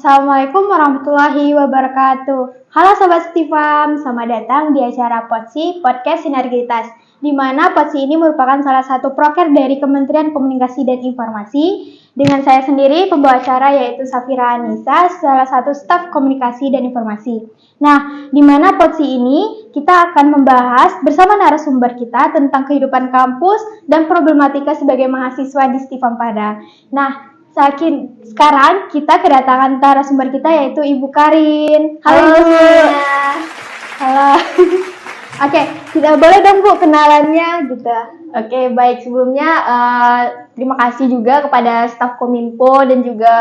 Assalamualaikum warahmatullahi wabarakatuh. Halo Sobat Stifam, selamat datang di acara POTSI, Podcast Sinergitas, di mana POTSI ini merupakan salah satu proker dari Kementerian Komunikasi dan Informasi, dengan saya sendiri pembawa acara yaitu Safira Anissa, salah satu staf komunikasi dan informasi. Nah, di mana POTSI ini kita akan membahas bersama narasumber kita tentang kehidupan kampus dan problematika sebagai mahasiswa di Stifam Padang. Nah, sekarang kita kedatangan narasumber kita yaitu Ibu Karin. Halo Ibu semuanya. Halo. Oke, kita boleh dong Bu kenalannya gitu. Oke, baik, sebelumnya terima kasih juga kepada staf Kominfo dan juga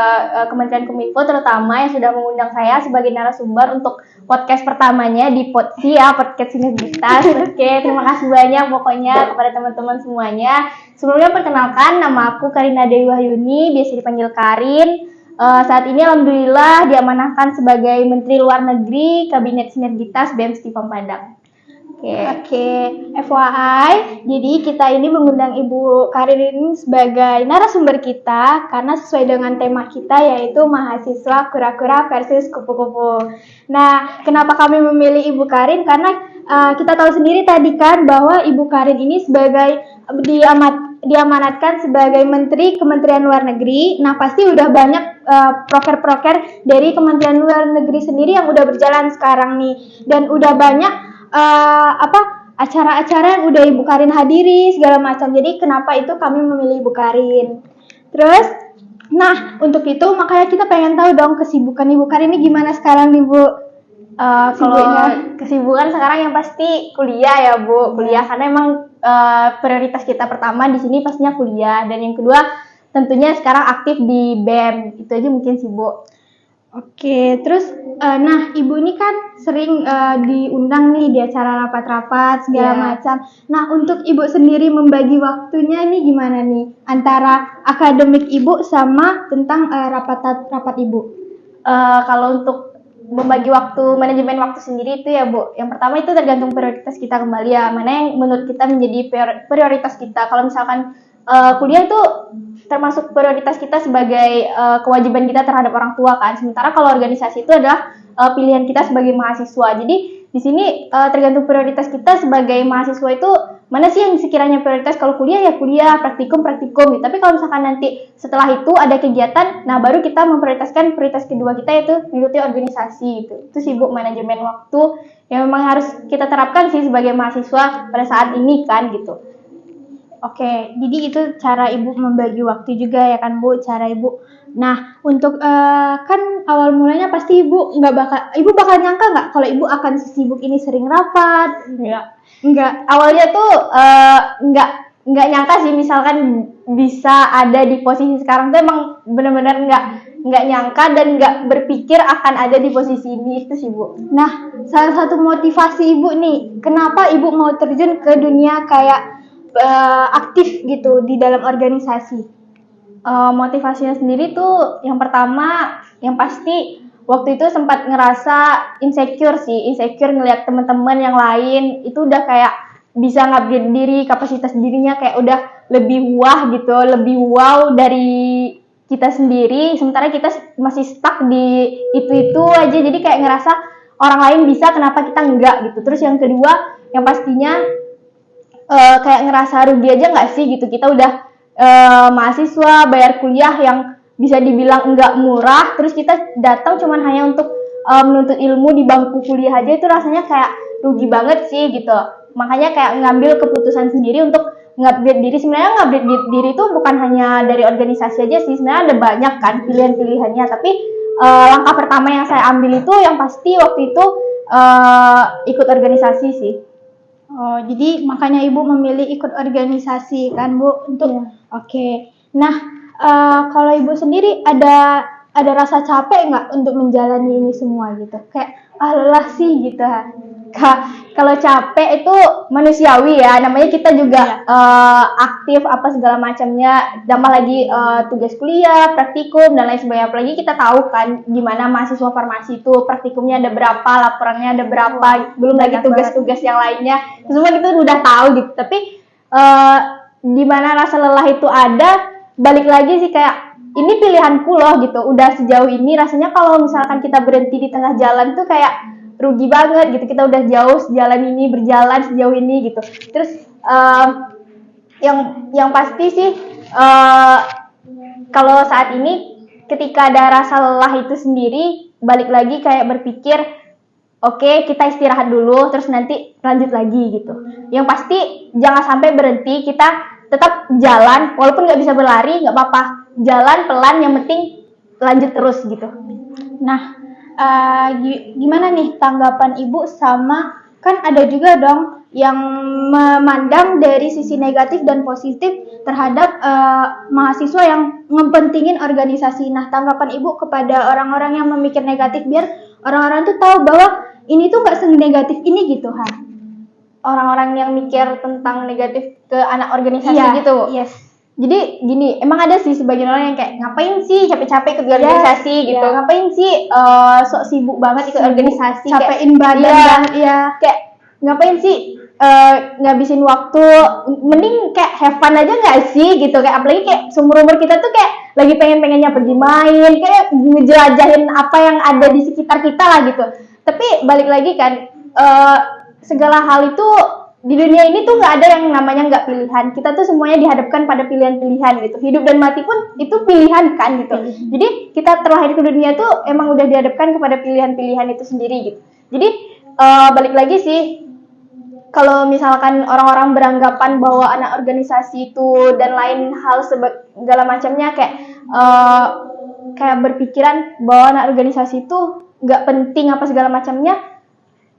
Kementerian Kominfo terutama yang sudah mengundang saya sebagai narasumber untuk podcast pertamanya di POTSI ya, podcast Sinergitas. Oke, terima kasih banyak pokoknya kepada teman-teman semuanya. Sebelumnya perkenalkan, nama aku Karina Dewi Wahyuni, biasa dipanggil Karin. Saat ini alhamdulillah diamanahkan sebagai Menteri Luar Negeri Kabinet Sinergitas BEM Stifam Padang. Oke, FYI, jadi kita ini mengundang Ibu Karin ini sebagai narasumber kita karena sesuai dengan tema kita yaitu mahasiswa kura-kura versus kupu-kupu. Nah, kenapa kami memilih Ibu Karin? Karena kita tahu sendiri tadi kan bahwa Ibu Karin ini sebagai diamanatkan sebagai Menteri Kementerian Luar Negeri. Nah, pasti udah banyak proker-proker dari Kementerian Luar Negeri sendiri yang udah berjalan sekarang nih, dan udah banyak acara-acara yang udah Ibu Karin hadiri segala macam. Jadi kenapa itu kami memilih Ibu Karin. Terus, nah untuk itu makanya kita pengen tahu dong kesibukan Ibu Karin ini gimana sekarang nih Bu? Kalau kesibukan sekarang yang pasti kuliah ya Bu, kuliah karena emang prioritas kita pertama di sini pastinya kuliah, dan yang kedua tentunya sekarang aktif di BEM. Itu aja mungkin sih Bu. Oke, terus nah Ibu ini kan sering diundang nih di acara rapat-rapat segala macam. Nah, untuk Ibu sendiri membagi waktunya ini gimana nih antara akademik Ibu sama tentang rapat Ibu? Kalau untuk membagi waktu, manajemen waktu sendiri itu ya Bu, yang pertama itu tergantung prioritas kita kembali ya, mana yang menurut kita menjadi prioritas kita. Kalau misalkan kuliah itu termasuk prioritas kita sebagai kewajiban kita terhadap orang tua kan. Sementara kalau organisasi itu adalah pilihan kita sebagai mahasiswa. Jadi di sini tergantung prioritas kita sebagai mahasiswa itu mana sih yang sekiranya prioritas. Kalau kuliah ya kuliah, praktikum gitu. Tapi kalau misalkan nanti setelah itu ada kegiatan, nah baru kita memprioritaskan prioritas kedua kita yaitu mengikuti organisasi gitu. Itu sih Bu, manajemen waktu yang memang harus kita terapkan sih sebagai mahasiswa pada saat ini kan gitu. Oke, jadi itu cara Ibu membagi waktu juga ya kan Bu, cara Ibu. Nah, untuk kan awal mulanya pasti Ibu bakal nyangka nggak kalau Ibu akan sesibuk ini sering rapat? Enggak. Awalnya tuh enggak nyangka sih misalkan bisa ada di posisi sekarang tuh, emang benar-benar enggak nyangka dan enggak berpikir akan ada di posisi ini itu sih Bu. Nah, salah satu motivasi Ibu nih, kenapa Ibu mau terjun ke dunia kayak aktif gitu di dalam organisasi? Motivasinya sendiri tuh yang pertama yang pasti waktu itu sempat ngerasa insecure ngelihat teman-teman yang lain itu udah kayak bisa ngupgrade diri, kapasitas dirinya kayak udah lebih lebih wow dari kita sendiri, sementara kita masih stuck di itu aja. Jadi kayak ngerasa orang lain bisa, kenapa kita enggak gitu. Terus yang kedua yang pastinya kayak ngerasa rugi aja nggak sih gitu, kita udah mahasiswa bayar kuliah yang bisa dibilang enggak murah, terus kita datang cuman hanya untuk menuntut ilmu di bangku kuliah aja, itu rasanya kayak rugi banget sih gitu. Makanya kayak ngambil keputusan sendiri untuk ngupgrade diri. Sebenarnya ngupgrade diri itu bukan hanya dari organisasi aja sih, sebenarnya ada banyak kan pilihan-pilihannya, tapi langkah pertama yang saya ambil itu yang pasti waktu itu ikut organisasi sih. Oh, jadi makanya Ibu memilih ikut organisasi kan Bu untuk Oke. Nah, kalau Ibu sendiri ada rasa capek nggak untuk menjalani ini semua gitu? Kayak lelah sih gitu. Kalau capek itu manusiawi ya, namanya kita juga aktif apa segala macamnya, tambah lagi tugas kuliah, praktikum dan lain sebagainya. Apalagi kita tahu kan gimana mahasiswa farmasi itu praktikumnya ada berapa, laporannya ada berapa, belum lagi tugas-tugas yang lainnya. Semua kita udah tahu gitu. Tapi di mana rasa lelah itu ada, balik lagi sih kayak ini pilihanku loh gitu, udah sejauh ini rasanya kalau misalkan kita berhenti di tengah jalan tuh kayak rugi banget gitu, kita udah jauh sejalan ini, berjalan sejauh ini gitu. Terus yang pasti sih kalau saat ini ketika ada rasa lelah itu sendiri, balik lagi kayak berpikir oke, kita istirahat dulu, terus nanti lanjut lagi gitu. Yang pasti jangan sampai berhenti, kita tetap jalan, walaupun nggak bisa berlari, nggak apa-apa. Jalan pelan, yang penting lanjut terus gitu. Nah, gimana nih tanggapan Ibu sama, kan ada juga dong yang memandang dari sisi negatif dan positif terhadap mahasiswa yang ngepentingin organisasi. Nah, tanggapan Ibu kepada orang-orang yang memikir negatif biar orang-orang tuh tahu bahwa ini tuh nggak senegatif ini gitu, ha? Orang-orang yang mikir tentang negatif ke anak organisasi Iya, gitu. yes. Jadi gini, emang ada sih sebagian orang yang kayak ngapain sih capek-capek ikut organisasi gitu, iya. ngapain sih sok sibuk banget ikut organisasi, Capein badan iya, banget, ya. kayak ngapain sih ngabisin waktu, mending kayak have fun aja nggak sih gitu, kayak apalagi kayak seumur-umur kita tuh kayak lagi pengen-pengennya pergi main, kayak ngejelajahin apa yang ada di sekitar kita lah gitu. Tapi balik lagi kan, segala hal itu di dunia ini tuh nggak ada yang namanya nggak pilihan. Kita tuh semuanya dihadapkan pada pilihan-pilihan gitu. Hidup dan mati pun itu pilihan kan gitu. Jadi kita terlahir ke dunia tuh emang udah dihadapkan kepada pilihan-pilihan itu sendiri gitu. Jadi balik lagi sih, kalau misalkan orang-orang beranggapan bahwa anak organisasi itu dan lain hal segala macamnya kayak berpikiran bahwa anak organisasi itu nggak penting apa segala macamnya.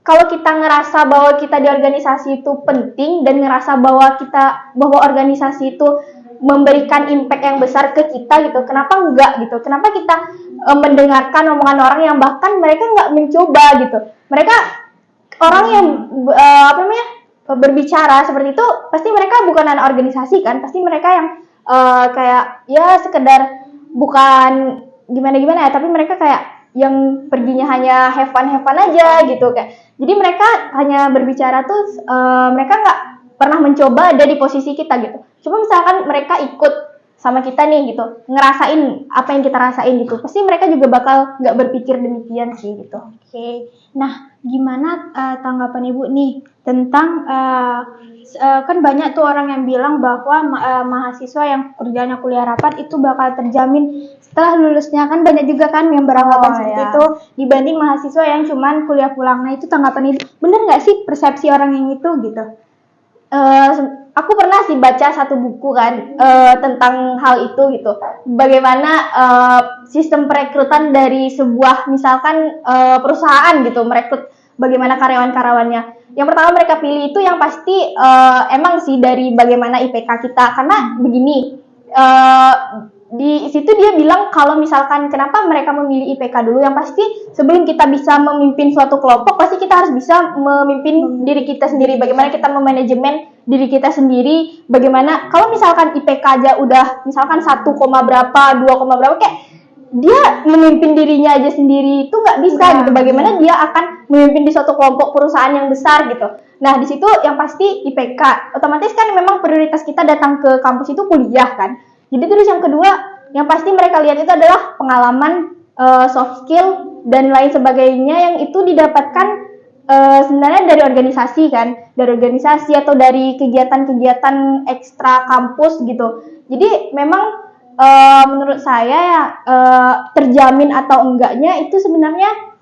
Kalau kita ngerasa bahwa kita di organisasi itu penting dan ngerasa bahwa organisasi itu memberikan impact yang besar ke kita gitu, kenapa enggak gitu? Kenapa kita mendengarkan omongan orang yang bahkan mereka nggak mencoba gitu? Mereka orang yang berbicara seperti itu pasti mereka bukan anak organisasi kan? Pasti mereka yang kayak ya sekedar bukan gimana ya, tapi mereka kayak yang perginya hanya have fun aja gitu kayak. Jadi mereka hanya berbicara tuh mereka nggak pernah mencoba ada di posisi kita gitu. Cuma misalkan mereka ikut sama kita nih gitu, ngerasain apa yang kita rasain gitu, pasti mereka juga bakal nggak berpikir demikian sih gitu. Oke. Nah, gimana tanggapan Ibu nih tentang kan banyak tuh orang yang bilang bahwa mahasiswa yang kerjanya kuliah rapat itu bakal terjamin setelah lulusnya, kan banyak juga kan yang beranggapan seperti itu dibanding mahasiswa yang cuman kuliah pulang. Nah, itu tanggapan Ibu. Bener nggak sih persepsi orang yang itu gitu? Aku pernah sih baca satu buku kan tentang hal itu gitu. Bagaimana sistem perekrutan dari sebuah misalkan perusahaan gitu merekrut bagaimana karyawan-karyawannya. Yang pertama mereka pilih itu yang pasti emang sih dari bagaimana IPK kita, karena begini di situ dia bilang kalau misalkan kenapa mereka memilih IPK dulu, yang pasti sebelum kita bisa memimpin suatu kelompok pasti kita harus bisa memimpin diri kita sendiri, bagaimana kita memanajemen diri kita sendiri, bagaimana kalau misalkan IPK aja udah misalkan 1, berapa 2, berapa kayak dia memimpin dirinya aja sendiri itu nggak bisa gitu, bagaimana dia akan memimpin di suatu kelompok perusahaan yang besar gitu. Nah di situ yang pasti IPK, otomatis kan memang prioritas kita datang ke kampus itu kuliah kan. Jadi terus yang kedua, yang pasti mereka lihat itu adalah pengalaman, soft skill, dan lain sebagainya yang itu didapatkan sebenarnya dari organisasi kan, dari organisasi atau dari kegiatan-kegiatan ekstra kampus gitu. Jadi memang menurut saya ya terjamin atau enggaknya itu sebenarnya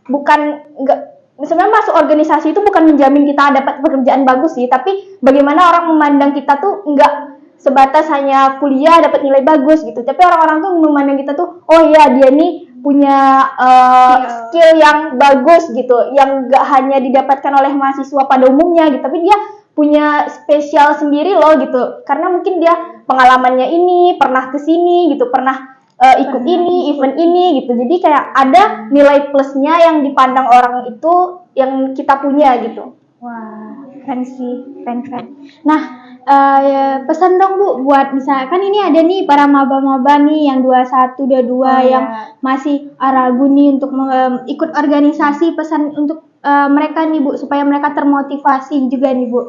sebenarnya masuk organisasi itu bukan menjamin kita dapat pekerjaan bagus sih, tapi bagaimana orang memandang kita tuh enggak sebatas hanya kuliah dapat nilai bagus gitu, tapi orang-orang tuh memandang kita tuh oh iya dia nih punya skill yang bagus gitu, yang gak hanya didapatkan oleh mahasiswa pada umumnya gitu, tapi dia punya spesial sendiri loh gitu, karena mungkin dia pengalamannya ini, pernah kesini gitu, pernah ikut ini, event ini gitu, jadi kayak ada nilai plusnya yang dipandang orang itu yang kita punya gitu. Wah, keren sih, keren. Nah, pesan dong Bu buat misalkan ini ada nih para maba-maba nih yang 21, 22 yang masih ragu nih untuk ikut organisasi, pesan untuk mereka nih Bu supaya mereka termotivasi juga nih Bu.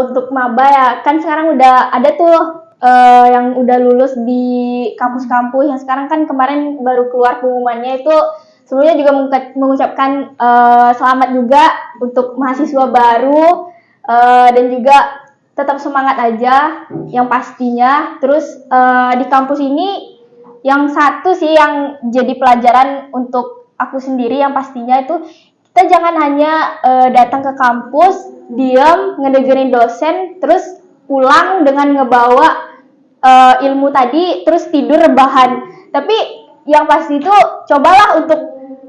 Untuk maba ya kan sekarang udah ada tuh yang udah lulus di kampus-kampus yang sekarang kan kemarin baru keluar pengumumannya itu sebelumnya juga mengucapkan selamat juga untuk mahasiswa baru dan juga tetap semangat aja yang pastinya. Terus di kampus ini yang satu sih yang jadi pelajaran untuk aku sendiri yang pastinya itu kita jangan hanya datang ke kampus, diam, ngedengerin dosen, terus pulang dengan ngebawa ilmu tadi, terus tidur rebahan. Tapi yang pasti itu cobalah untuk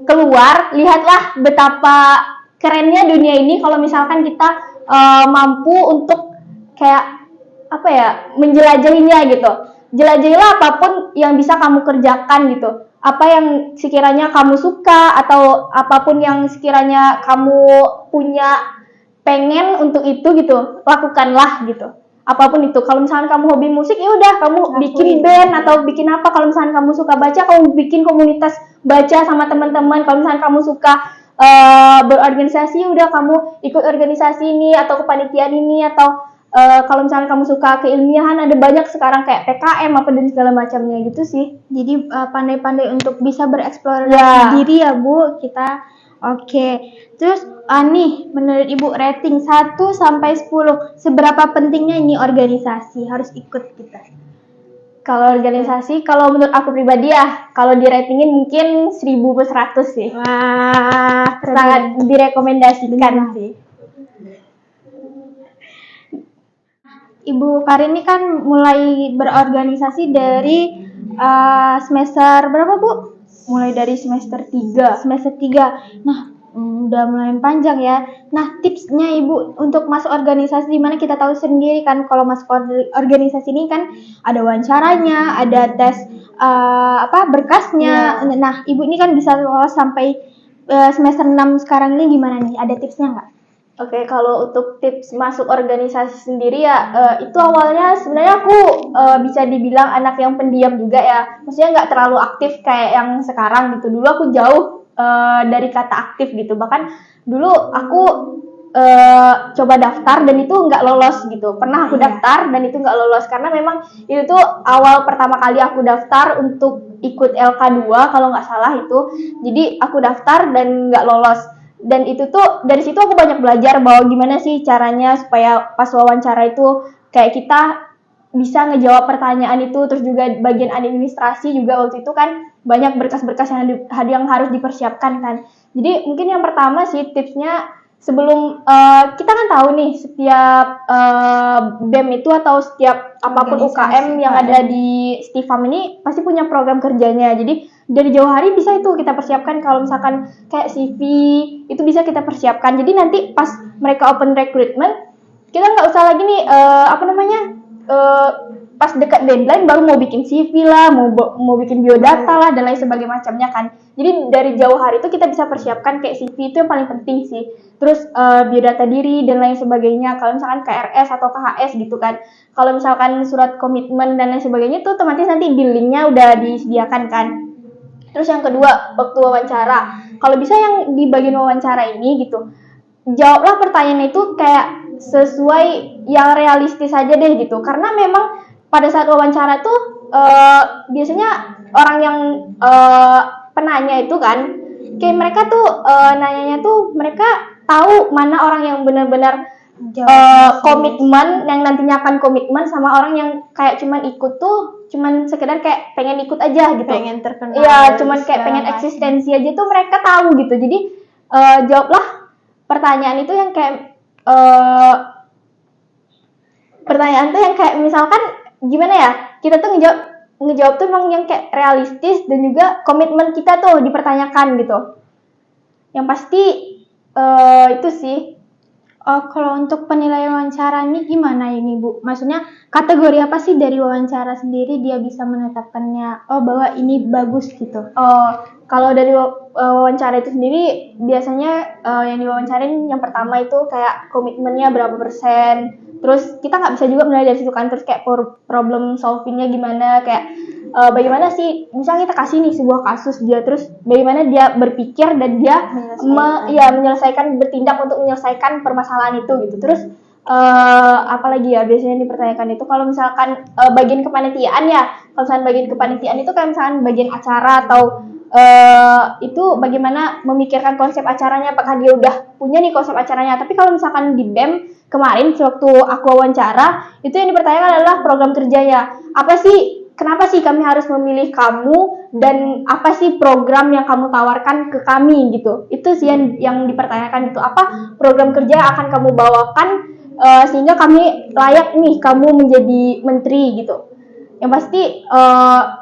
keluar, lihatlah betapa kerennya dunia ini kalau misalkan kita mampu untuk kayak apa ya, menjelajahinya gitu. Jelajahilah apapun yang bisa kamu kerjakan gitu. Apa yang sekiranya kamu suka atau apapun yang sekiranya kamu punya pengen untuk itu gitu, lakukanlah gitu. Apapun itu. Kalau misalkan kamu hobi musik, ya udah kamu bikin band atau bikin apa. Kalau misalkan kamu suka baca, kamu bikin komunitas baca sama teman-teman. Kalau misalkan kamu suka berorganisasi, udah kamu ikut organisasi ini atau kepanitiaan ini atau kalau misalnya kamu suka keilmiahan, ada banyak sekarang kayak PKM apa dan segala macamnya gitu sih. Jadi pandai-pandai untuk bisa bereksplorasi diri ya Bu kita. Oke. Terus nih menurut Ibu rating 1 sampai 10 seberapa pentingnya ini organisasi harus ikut kita? Kalau organisasi, kalau menurut aku pribadi ya, kalau di ratingin mungkin 1000/100 sih. Wah, sangat direkomendasikan sih. Ibu Karin ini kan mulai berorganisasi dari semester berapa Bu? Mulai dari semester 3. Semester 3. Nah, udah mulai panjang ya. Nah, tipsnya Ibu untuk masuk organisasi, di mana kita tahu sendiri kan kalau masuk organisasi ini kan ada wawancaranya, ada tes berkasnya. Nah, Ibu ini kan bisa lolos sampai semester 6 sekarang ini, gimana nih? Ada tipsnya nggak? Oke, kalau untuk tips masuk organisasi sendiri ya, itu awalnya sebenarnya aku bisa dibilang anak yang pendiam juga ya. Maksudnya nggak terlalu aktif kayak yang sekarang gitu. Dulu aku jauh dari kata aktif gitu. Bahkan dulu aku coba daftar dan itu nggak lolos gitu. Pernah aku daftar dan itu nggak lolos karena memang itu tuh awal pertama kali aku daftar untuk ikut LK2 kalau nggak salah itu. Jadi aku daftar dan nggak lolos. Dan itu tuh dari situ aku banyak belajar bahwa gimana sih caranya supaya pas wawancara itu kayak kita bisa ngejawab pertanyaan itu. Terus juga bagian administrasi juga waktu itu kan banyak berkas-berkas yang harus dipersiapkan kan. Jadi mungkin yang pertama sih tipsnya, sebelum kita kan tahu nih setiap BEM itu atau setiap apapun UKM yang ada di Stifam ini pasti punya program kerjanya. Jadi dari jauh hari bisa itu kita persiapkan. Kalau misalkan kayak CV itu bisa kita persiapkan. Jadi nanti pas mereka open recruitment kita nggak usah lagi nih pas dekat deadline baru mau bikin CV lah, mau bikin biodata lah dan lain sebagainya macamnya kan. Jadi dari jauh hari itu kita bisa persiapkan kayak CV itu yang paling penting sih. Terus biodata diri dan lain sebagainya. Kalau misalkan KRS atau KHS gitu kan. Kalau misalkan surat komitmen dan lain sebagainya itu otomatis nanti di linknya udah disediakan kan. Terus yang kedua, waktu wawancara. Kalau bisa yang di bagian wawancara ini gitu, jawablah pertanyaan itu kayak sesuai yang realistis aja deh gitu. Karena memang pada saat wawancara tuh biasanya orang yang penanya itu kan, kayak mereka tuh nanyanya tuh mereka tahu mana orang yang benar-benar komitmen, yang nantinya akan komitmen, sama orang yang kayak cuman ikut tuh cuman sekedar kayak pengen ikut aja gitu. Pengen terkenal. Iya, cuman kayak pengen eksistensi aja tuh mereka tahu gitu. Jadi jawablah pertanyaan itu yang kayak pertanyaan tuh yang kayak misalkan gimana ya, kita tuh ngejawab tuh emang yang kayak realistis dan juga komitmen kita tuh dipertanyakan gitu. Yang pasti itu sih. Kalau untuk penilaian wawancara ini gimana ini Bu? Maksudnya kategori apa sih dari wawancara sendiri dia bisa menetapkannya bahwa ini bagus gitu? Kalau dari wawancara itu sendiri biasanya yang diwawancarain yang pertama itu kayak komitmennya berapa persen. Terus kita nggak bisa juga mulai dari situ kan, terus kayak problem solvingnya gimana, kayak bagaimana sih misalnya kita kasih nih sebuah kasus dia, terus bagaimana dia berpikir dan dia menyelesaikan, bertindak untuk menyelesaikan permasalahan itu gitu. Terus Apalagi ya biasanya dipertanyakan itu kalau misalkan bagian kepanitiaan ya, kalau misalkan bagian kepanitiaan itu kayak misalkan bagian acara atau itu bagaimana memikirkan konsep acaranya, apakah dia udah punya nih konsep acaranya. Tapi kalau misalkan di BEM kemarin sewaktu aku wawancara, itu yang dipertanyakan adalah program kerjanya. Apa sih, kenapa sih kami harus memilih kamu dan apa sih program yang kamu tawarkan ke kami gitu. Itu sih yang dipertanyakan itu, apa program kerja yang akan kamu bawakan sehingga kami layak nih kamu menjadi menteri gitu. Yang pasti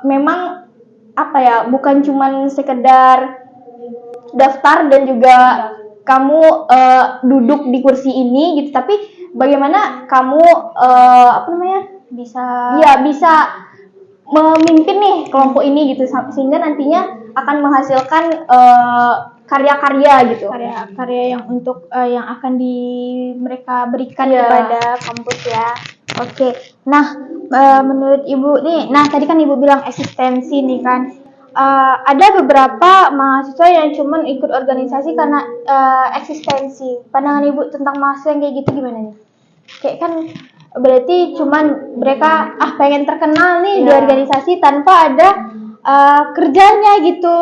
memang apa ya, bukan cuman sekedar daftar dan juga kamu duduk di kursi ini gitu, tapi bagaimana kamu apa namanya, bisa memimpin nih kelompok ini gitu, sehingga nantinya akan menghasilkan karya-karya gitu. Karya-karya yang untuk yang akan mereka berikan Iya. kepada kampus ya. Oke. Nah, menurut Ibu nih, nah tadi kan Ibu bilang eksistensi nih kan. Ada beberapa mahasiswa yang cuman ikut organisasi karena eksistensi. Pandangan Ibu tentang mahasiswa yang kayak gitu gimana nih? Kayak kan berarti cuman mereka pengen terkenal nih di Iya. organisasi tanpa ada kerjanya gitu.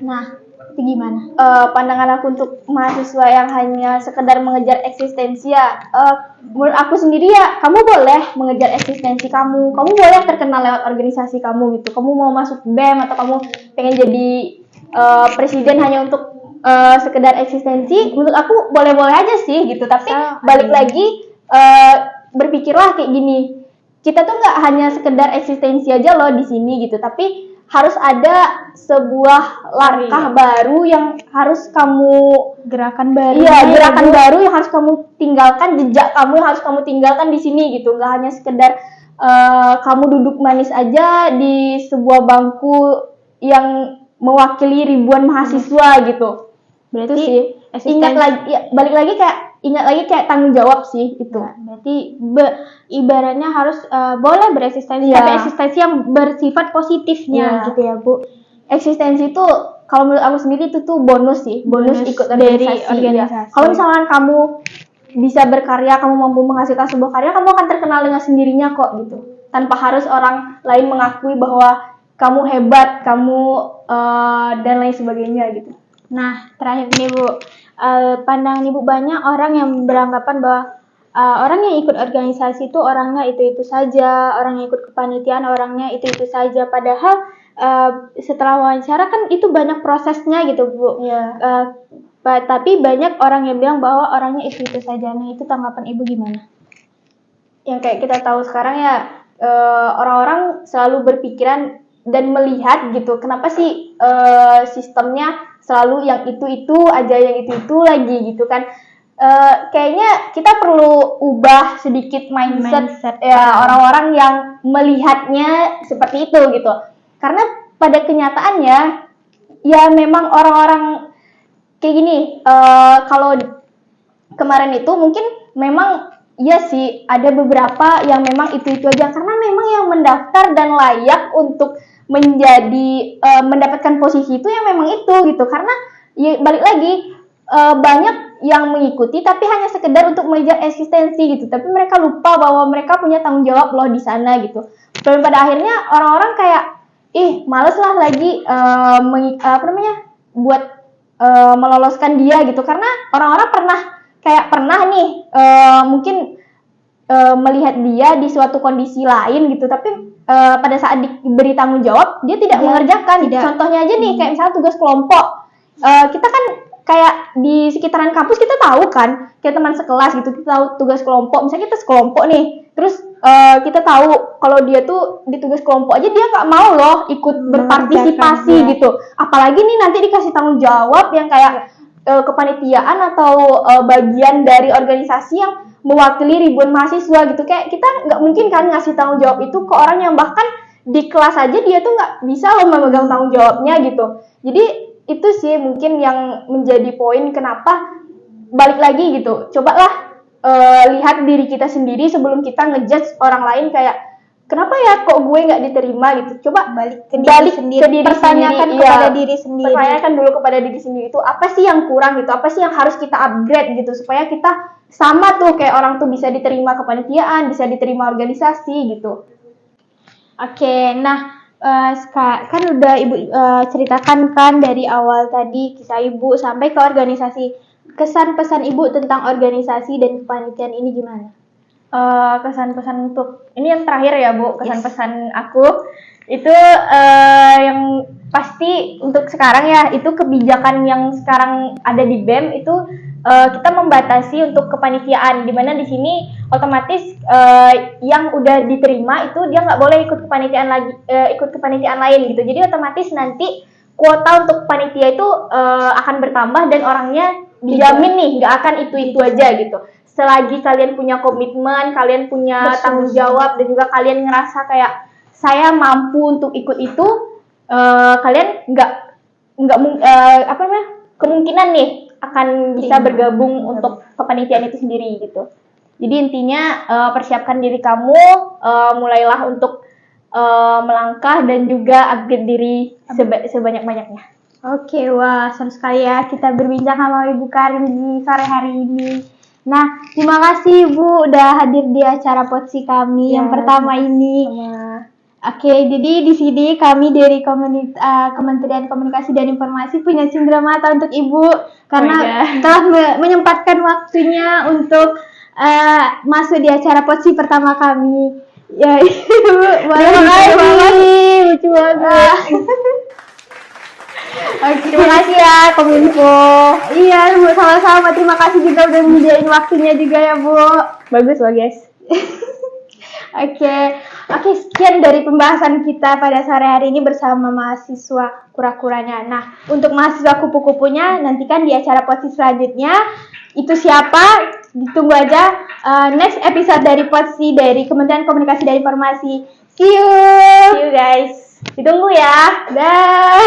Nah, itu gimana? Pandangan aku untuk mahasiswa yang hanya sekedar mengejar eksistensi ya, menurut aku sendiri ya, kamu boleh mengejar eksistensi kamu boleh terkenal lewat organisasi kamu gitu. Kamu mau masuk BEM atau kamu pengen jadi presiden hanya untuk sekedar eksistensi, menurut aku boleh-boleh aja sih gitu. Tapi balik lagi, berpikirlah kayak gini, kita tuh nggak hanya sekedar eksistensi aja loh di sini gitu, tapi harus ada sebuah langkah baru yang harus kamu Gerakan baru. gerakan baru yang harus kamu tinggalkan, jejak kamu yang harus kamu tinggalkan di sini gitu. Nggak hanya sekedar kamu duduk manis aja di sebuah bangku yang mewakili ribuan mahasiswa gitu. Berarti Itu sih. Ingat lagi, ya, balik lagi kayak tanggung jawab sih itu. Ya, berarti ibaratnya harus boleh bereksistensi, Iya. tapi eksistensi yang bersifat positifnya Iya. gitu ya, Bu. Eksistensi itu kalau menurut aku sendiri itu tuh bonus sih, bonus ikut dari organisasi. organisasi. Ya. Kalau misalkan kamu bisa berkarya, kamu mampu menghasilkan sebuah karya, kamu akan terkenal dengan sendirinya kok gitu. Tanpa harus orang lain mengakui bahwa kamu hebat, kamu dan lain sebagainya gitu. Nah, terakhir nih Bu, pandangan Ibu, banyak orang yang beranggapan bahwa orang yang ikut organisasi itu orangnya itu-itu saja, orang yang ikut kepanitiaan orangnya itu-itu saja. Padahal setelah wawancara kan itu banyak prosesnya gitu Bu. Iya. Tapi banyak orang yang bilang bahwa orangnya itu-itu saja. Nah, itu tanggapan Ibu gimana? Yang kayak kita tahu sekarang ya, orang-orang selalu berpikiran dan melihat gitu, kenapa sih sistemnya selalu yang itu aja, yang itu lagi gitu kan. Kayaknya kita perlu ubah sedikit mindset ya orang-orang yang melihatnya seperti itu gitu. Karena pada kenyataannya ya memang orang-orang kayak gini, kalau kemarin itu mungkin memang iya sih ada beberapa yang memang itu aja, karena memang yang mendaftar dan layak untuk menjadi mendapatkan posisi itu yang memang itu gitu. Karena ya balik lagi, banyak yang mengikuti tapi hanya sekedar untuk mengejar eksistensi gitu, tapi mereka lupa bahwa mereka punya tanggung jawab loh di sana gitu. Dan pada akhirnya orang-orang kayak males lah lagi buat meloloskan dia gitu, karena orang-orang pernah nih mungkin melihat dia di suatu kondisi lain gitu, tapi pada saat diberi tanggung jawab dia tidak mengerjakan. Contohnya aja nih, kayak misalnya tugas kelompok. Kita kan kayak di sekitaran kampus kita tahu kan, kayak teman sekelas gitu, kita tahu tugas kelompok. Misalnya kita sekelompok nih, terus kita tahu kalau dia tuh di tugas kelompok aja dia nggak mau loh ikut berpartisipasi gitu. Apalagi nih nanti dikasih tanggung jawab yang kayak kepanitiaan atau bagian dari organisasi yang mewakili ribuan mahasiswa gitu. Kayak kita nggak mungkin kan ngasih tanggung jawab itu ke orang yang bahkan di kelas aja dia tuh nggak bisa loh memegang tanggung jawabnya gitu. Jadi itu sih mungkin yang menjadi poin kenapa balik lagi gitu. Cobalah lihat diri kita sendiri sebelum kita ngejudge orang lain kayak kenapa ya kok gue nggak diterima gitu. Coba Balik ke balik diri ke sendiri, diri pertanyakan sendiri, kepada iya. diri sendiri. Pertanyakan dulu kepada diri sendiri itu apa sih yang kurang gitu, apa sih yang harus kita upgrade gitu supaya kita sama tuh kayak orang tuh bisa diterima kepanitiaan, bisa diterima organisasi gitu. Oke, nah kan udah ibu ceritakan kan dari awal tadi kisah ibu sampai ke organisasi. Kesan pesan ibu tentang organisasi dan kepanitiaan ini gimana? Kesan-pesan untuk ini yang terakhir ya Bu, kesan-pesan aku itu yang pasti untuk sekarang ya, itu kebijakan yang sekarang ada di BEM itu kita membatasi untuk kepanitiaan, dimana di sini otomatis yang udah diterima itu dia nggak boleh ikut kepanitiaan lagi, ikut kepanitiaan lain gitu. Jadi otomatis nanti kuota untuk panitia itu akan bertambah dan orangnya dijamin nih nggak akan itu aja gitu. Selagi kalian punya komitmen, kalian punya tanggung jawab dan juga kalian ngerasa kayak saya mampu untuk ikut itu, kalian kemungkinan nih akan bisa bergabung untuk kepanitiaan itu sendiri gitu. Jadi intinya persiapkan diri kamu, mulailah untuk melangkah dan juga upgrade diri sebanyak-banyaknya. Oke, wah seru sekali ya kita berbincang sama Ibu Karin di sore hari ini. Nah, terima kasih Ibu udah hadir di acara Potsi kami yang pertama ini. Oke, jadi di sini kami dari Kementerian Komunikasi dan Informasi punya cendramata untuk Ibu karena telah menyempatkan waktunya untuk masuk di acara Potsi pertama kami. Ya, Ibu, terima kasih, lucu banget. Oke. Terima kasih ya Kominfo. Iya Bu, sama-sama. Terima kasih juga udah menyediain waktunya juga ya Bu. Bagus loh guys. Oke, sekian dari pembahasan kita pada sore hari ini bersama mahasiswa kura-kuranya. Nah, untuk mahasiswa kupu-kupunya nantikan di acara Potsi selanjutnya. Itu siapa? Ditunggu aja next episode dari Potsi dari Kementerian Komunikasi dan Informasi. See you guys. Ditunggu ya. Dah.